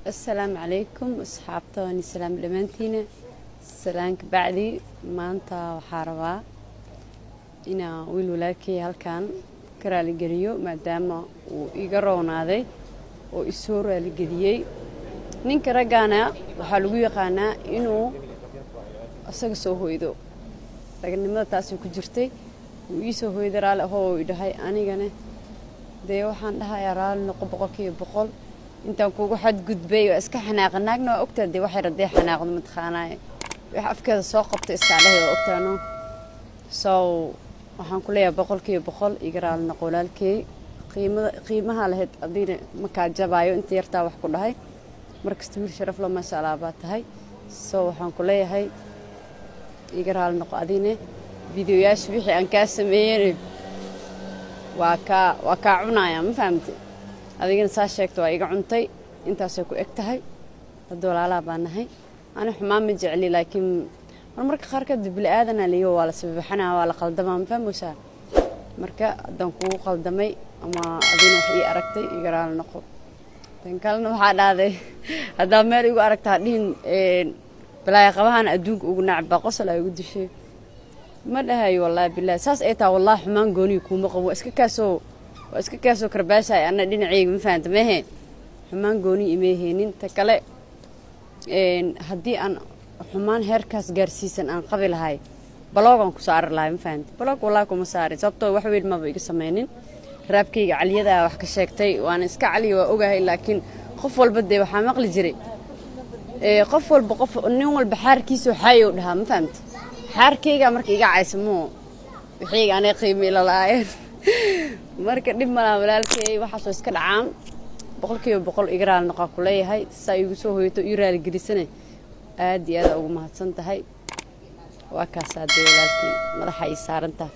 السلام عليكم أصحابتوني سلام لمانتينا سلامك بعدي ما أنت وحاربا إنا ويل ولاكي هالكان كرالي جريو مادام ويقرون هذا ويسور الجديي نينك رجعنا وحلوي يقانا إنه أسقسه هو يدو لكن لما تاسو كجرتي ويسو هو يدرى هو يدهاي أنا جنة ده وحن ده يرال نقبقي بقول أنت كوجو حد جد بي وإسك حناق ناقنا وقت دي واحد ردي حناق متخانة وحفكر ساقط إسكاله وقت أنو waxaan ku leeyahay boqolkiiba boqol igaraal naqolaalkii qiimaha lahayd adiina markaa jabaayo inta yartaa wax ku dhahay markasta wiil sharaf loo maasha Allah baa tahay waxaan ku leeyahay igaraal naqo adiina fiidiyoyaasha wixii aan ka sameeyay waa ka cunaya ma fahamtay adigana saa sheegto waa iga cuntay intaas ay ku eg tahay dad walaalaha baan nahay ana xumaan ma jecli laakiin marka qaar ka dib aadana liyo wala sabaxana wala qaldama ma fahmusa marka adan ku qaldamay ama adina wax ii aragtay igaraal noqo tan kalena waxa dhaaday hada meel igu aragtaa dhihin balaay qabahan adduunka ugu nacba qosol ay ugu dishay ma dhahay wallahi billaah saas ay taa wallahi xumaan gooni kuma qabo iska kaasoo karbaashay ana dhinacayga ma fahanto mehe xumaan gooni imeeheenin ta kale hadii aan xumaan heerkaas gaarsiisan aan qabi lahay baloogan ku saar lahay ma fahanti baloog wallahi kuma saaray sababtoo wax weyn ma iga sameeynin raabkayga caliyada wax ka sheegtay waan iska cali waa ogahay laakiin qof walba de waxa maqli jiray qof walba nin walba xaarkiisu xayo dhaha ma fahanti xaarkayga markii iga caysamo wixii aan qiimo ilaalaayn marka dib ma walaalkay waxa soo iska dhacaan boqolkiiba boqol igaraal noqo ku leeyahay saa igu soo hoyto ii raali gelisanay aad iyo aad ugu mahadsan tahay waa ka saaday walaalkii madaxa ay saarantaa